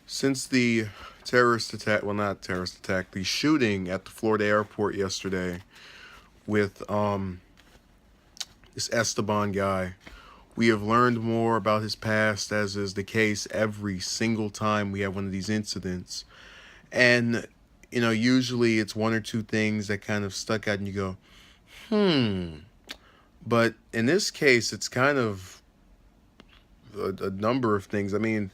Since the terrorist attack, well, not terrorist attack, the shooting at the Florida airport yesterday with this Esteban guy, we have learned more about his past, as is the case every single time we have one of these incidents. And, usually it's one or two things that kind of stuck out and you go, hmm. But in this case, it's kind of a number of things. I mean,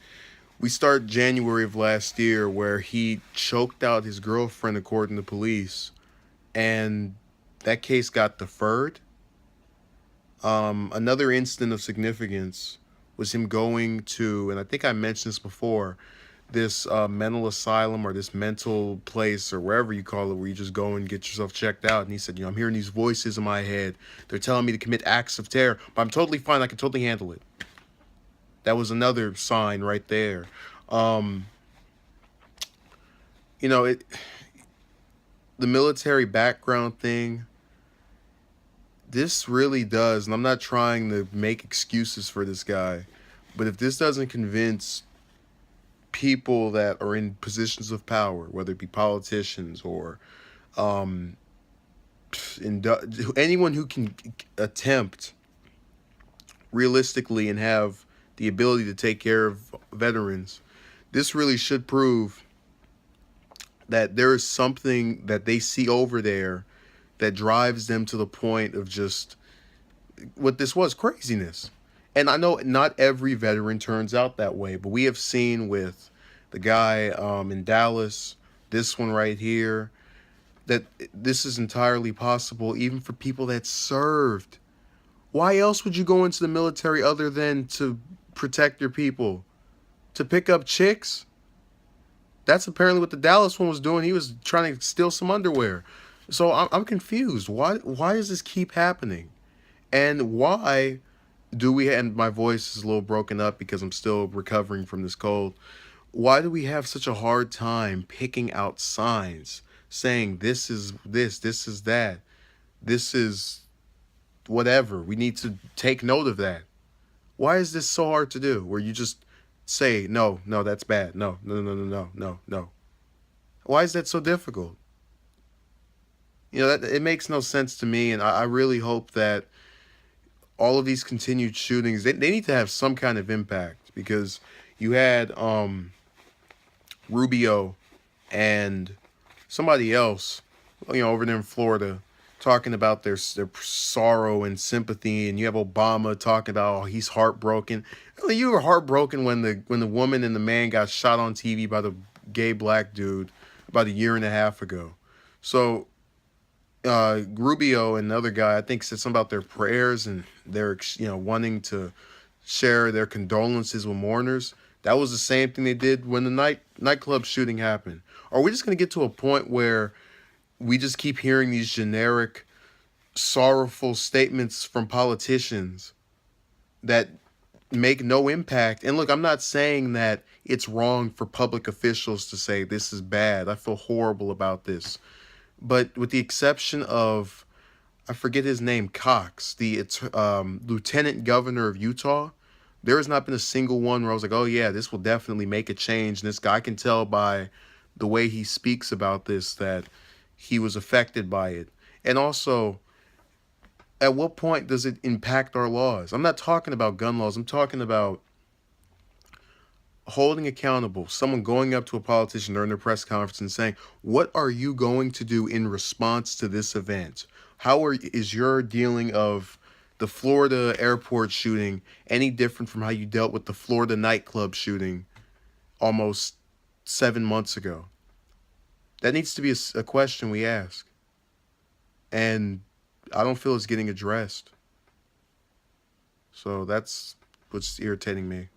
we start January of last year where he choked out his girlfriend, according to police, and that case got deferred. Another incident of significance was him going to, and I think I mentioned this before, this mental asylum or this mental place or wherever you call it, where you just go and get yourself checked out. And he said, I'm hearing these voices in my head. They're telling me to commit acts of terror, but I'm totally fine. I can totally handle it. That was another sign right there. Um, you know, it the military background thing, this really does, and I'm not trying to make excuses for this guy, but if this doesn't convince people that are in positions of power, whether it be politicians or um, anyone who can attempt realistically and have the ability to take care of veterans, this really should prove that there is something that they see over there that drives them to the point of just what this was craziness. And I know not every veteran turns out that way, but we have seen with the guy in Dallas, this one right here, that this is entirely possible even for people that served. Why else would you go into the military other than to protect your people? To pick up chicks? That's apparently what the Dallas one was doing. He was trying to steal some underwear. So I'm confused. Why does this keep happening? And why do we, and my voice is a little broken up because I'm still recovering from this cold. Why do we have such a hard time picking out signs saying this is this is that, this is whatever? We need to take note of that. Why is this so hard to do? Where you just say, no, no, that's bad. No, no, no, no, no, no, no. Why is that so difficult? That it makes no sense to me, and I really hope that all of these continued shootings, they need to have some kind of impact, because you had Rubio and somebody else, over there in Florida, talking about their sorrow and sympathy, and you have Obama talking about, oh, he's heartbroken. You were heartbroken when the woman and the man got shot on TV by the gay black dude about a year and a half ago. So Rubio and another guy, I think, said something about their prayers and their wanting to share their condolences with mourners. That was the same thing they did when the nightclub shooting happened. Are we just going to get to a point where we just keep hearing these generic, sorrowful statements from politicians that make no impact? And look, I'm not saying that it's wrong for public officials to say this is bad. I feel horrible about this. But with the exception of, I forget his name, Cox, the lieutenant governor of Utah, there has not been a single one where I was like, oh yeah, this will definitely make a change. And this guy, I can tell by the way he speaks about this that he was affected by it. And also, at what point does it impact our laws? I'm not talking about gun laws. I'm talking about holding accountable, someone going up to a politician during their press conference and saying, what are you going to do in response to this event? Is your dealing of the Florida airport shooting any different from how you dealt with the Florida nightclub shooting almost 7 months ago? That needs to be a question we ask. And I don't feel it's getting addressed. So that's what's irritating me.